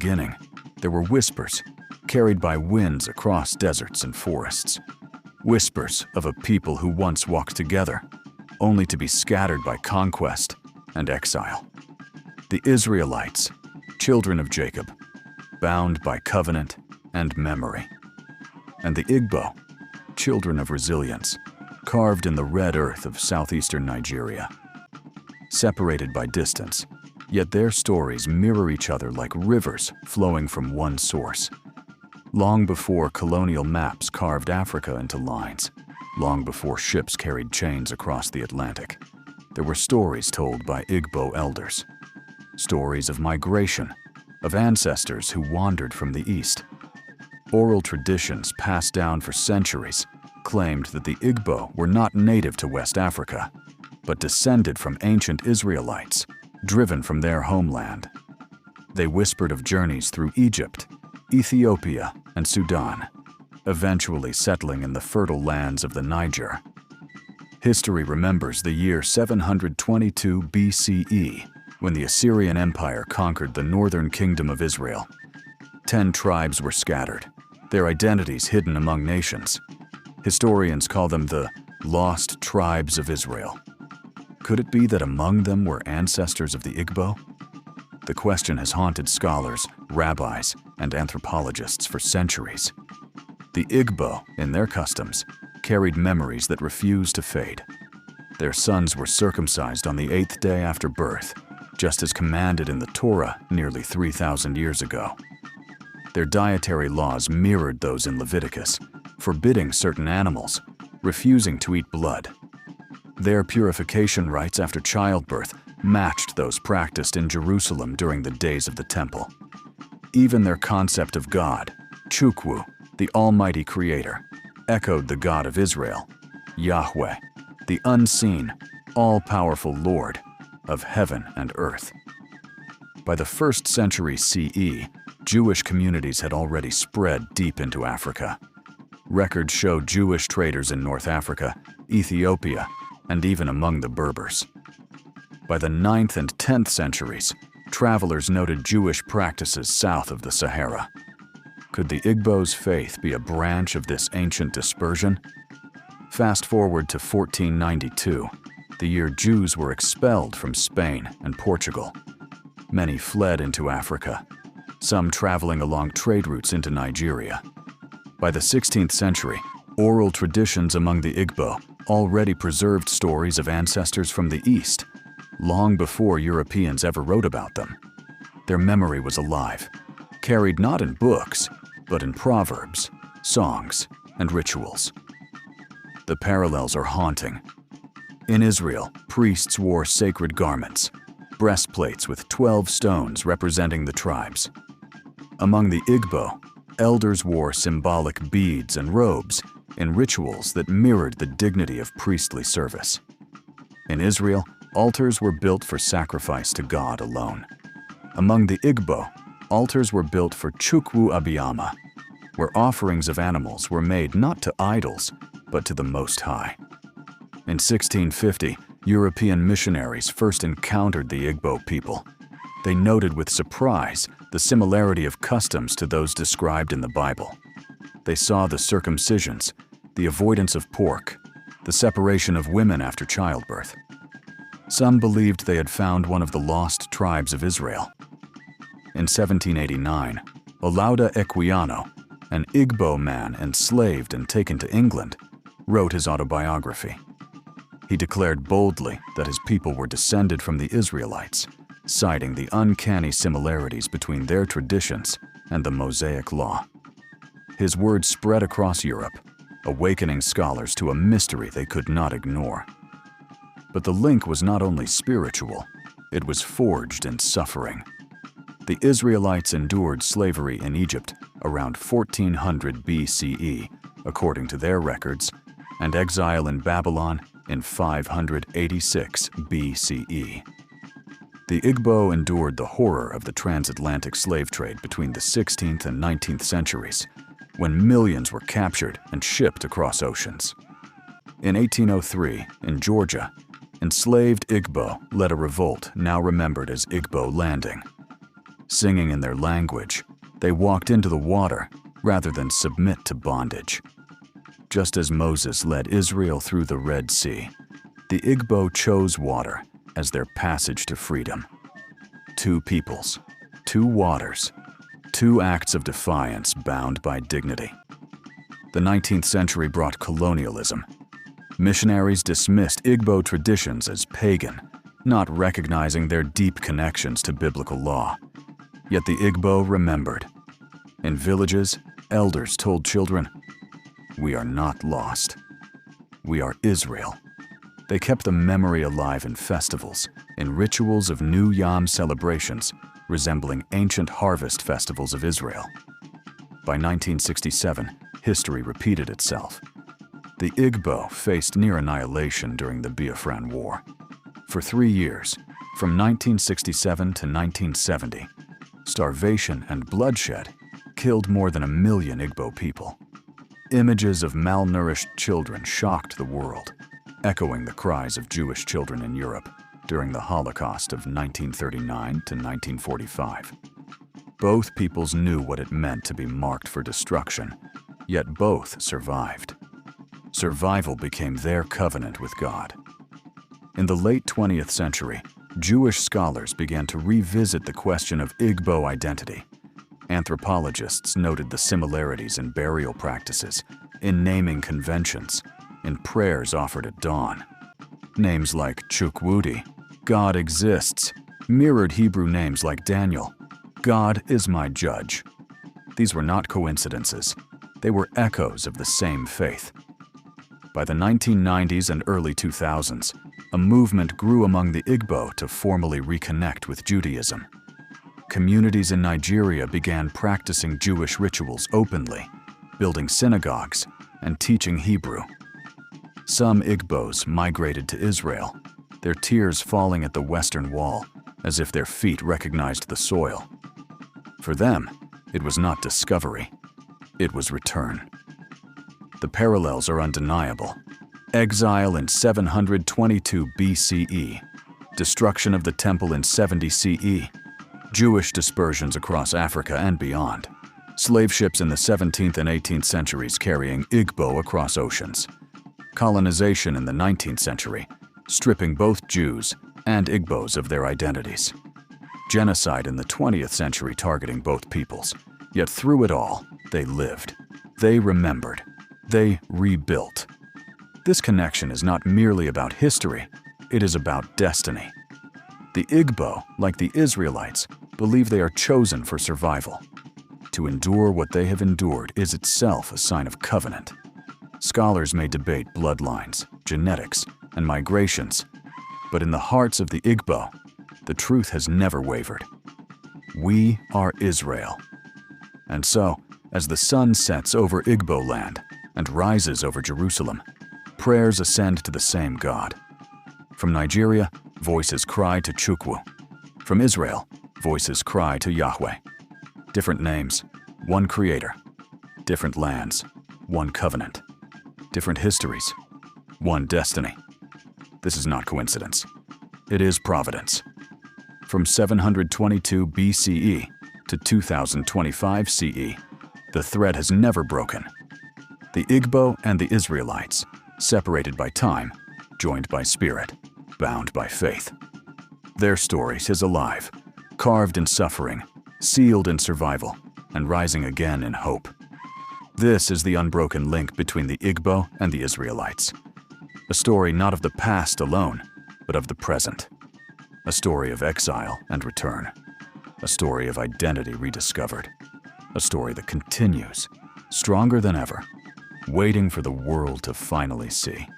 beginning, there were whispers, carried by winds across deserts and forests. Whispers of a people who once walked together, only to be scattered by conquest and exile. The Israelites, children of Jacob, bound by covenant and memory. And the Igbo, children of resilience, carved in the red earth of southeastern Nigeria. Separated by distance, yet their stories mirror each other like rivers flowing from one source. Long before colonial maps carved Africa into lines, long before ships carried chains across the Atlantic, there were stories told by Igbo elders. Stories of migration, of ancestors who wandered from the east. Oral traditions passed down for centuries claimed that the Igbo were not native to West Africa, but descended from ancient Israelites, driven from their homeland. They whispered of journeys through Egypt, Ethiopia, and Sudan, eventually settling in the fertile lands of the Niger. History remembers the year 722 BCE, when the Assyrian Empire conquered the northern kingdom of Israel. 10 tribes were scattered, their identities hidden among nations. Historians call them the Lost Tribes of Israel. Could it be that among them were ancestors of the Igbo? The question has haunted scholars, rabbis, and anthropologists for centuries. The Igbo, in their customs, carried memories that refused to fade. Their sons were circumcised on the 8th day after birth, just as commanded in the Torah nearly 3,000 years ago. Their dietary laws mirrored those in Leviticus, forbidding certain animals, refusing to eat blood. Their purification rites after childbirth matched those practiced in Jerusalem during the days of the temple. Even their concept of God, Chukwu, the Almighty Creator, echoed the God of Israel, Yahweh, the unseen, all-powerful Lord of heaven and earth. By the 1st century CE, Jewish communities had already spread deep into Africa. Records show Jewish traders in North Africa, Ethiopia, and even among the Berbers. By the 9th and 10th centuries, travelers noted Jewish practices south of the Sahara. Could the Igbo's faith be a branch of this ancient dispersion? Fast forward to 1492, the year Jews were expelled from Spain and Portugal. Many fled into Africa, some traveling along trade routes into Nigeria. By the 16th century, oral traditions among the Igbo already preserved stories of ancestors from the East, long before Europeans ever wrote about them. Their memory was alive, carried not in books, but in proverbs, songs, and rituals. The parallels are haunting. In Israel, priests wore sacred garments, breastplates with 12 stones representing the tribes. Among the Igbo, elders wore symbolic beads and robes in rituals that mirrored the dignity of priestly service. In Israel, altars were built for sacrifice to God alone. Among the Igbo, altars were built for Chukwu Abiama, where offerings of animals were made not to idols, but to the Most High. In 1650, European missionaries first encountered the Igbo people. They noted with surprise the similarity of customs to those described in the Bible. They saw the circumcisions, the avoidance of pork, the separation of women after childbirth. Some believed they had found one of the lost tribes of Israel. In 1789, Olaudah Equiano, an Igbo man enslaved and taken to England, wrote his autobiography. He declared boldly that his people were descended from the Israelites, citing the uncanny similarities between their traditions and the Mosaic Law. His words spread across Europe, awakening scholars to a mystery they could not ignore. But the link was not only spiritual, it was forged in suffering. The Israelites endured slavery in Egypt around 1400 BCE, according to their records, and exile in Babylon in 586 BCE. The Igbo endured the horror of the transatlantic slave trade between the 16th and 19th centuries, when millions were captured and shipped across oceans. In 1803, in Georgia, enslaved Igbo led a revolt now remembered as Igbo Landing. Singing in their language, they walked into the water rather than submit to bondage. Just as Moses led Israel through the Red Sea, the Igbo chose water as their passage to freedom. Two peoples, two waters, two acts of defiance bound by dignity. The 19th century brought colonialism. Missionaries dismissed Igbo traditions as pagan, not recognizing their deep connections to biblical law. Yet the Igbo remembered. In villages, elders told children, "We are not lost. We are Israel." They kept the memory alive in festivals, in rituals of New Yam celebrations, resembling ancient harvest festivals of Israel. By 1967, history repeated itself. The Igbo faced near annihilation during the Biafran War. For 3 years, from 1967 to 1970, starvation and bloodshed killed more than 1 million Igbo people. Images of malnourished children shocked the world, echoing the cries of Jewish children in Europe during the Holocaust of 1939 to 1945. Both peoples knew what it meant to be marked for destruction, yet both survived. Survival became their covenant with God. In the late 20th century, Jewish scholars began to revisit the question of Igbo identity. Anthropologists noted the similarities in burial practices, in naming conventions, in prayers offered at dawn. Names like Chukwu, God exists, mirrored Hebrew names like Daniel, God is my judge. These were not coincidences. They were echoes of the same faith. By the 1990s and early 2000s, a movement grew among the Igbo to formally reconnect with Judaism. Communities in Nigeria began practicing Jewish rituals openly, building synagogues, and teaching Hebrew. Some Igbos migrated to Israel, their tears falling at the Western Wall, as if their feet recognized the soil. For them, it was not discovery, it was return. The parallels are undeniable. Exile in 722 BCE, destruction of the temple in 70 CE, Jewish dispersions across Africa and beyond, slave ships in the 17th and 18th centuries carrying Igbo across oceans, colonization in the 19th century, stripping both Jews and Igbos of their identities, genocide in the 20th century targeting both peoples, yet through it all, they lived, they remembered, they rebuilt. This connection is not merely about history, it is about destiny. The Igbo, like the Israelites, believe they are chosen for survival. To endure what they have endured is itself a sign of covenant. Scholars may debate bloodlines, genetics, and migrations, but in the hearts of the Igbo, the truth has never wavered. We are Israel. And so, as the sun sets over Igboland and rises over Jerusalem, prayers ascend to the same God. From Nigeria, voices cry to Chukwu. From Israel, voices cry to Yahweh. Different names, one creator. Different lands, one covenant. Different histories, one destiny. This is not coincidence. It is providence. From 722 BCE to 2025 CE, the thread has never broken. The Igbo and the Israelites, separated by time, joined by spirit, bound by faith. Their story is alive, carved in suffering, sealed in survival, and rising again in hope. This is the unbroken link between the Igbo and the Israelites. A story not of the past alone, but of the present. A story of exile and return. A story of identity rediscovered. A story that continues, stronger than ever, waiting for the world to finally see.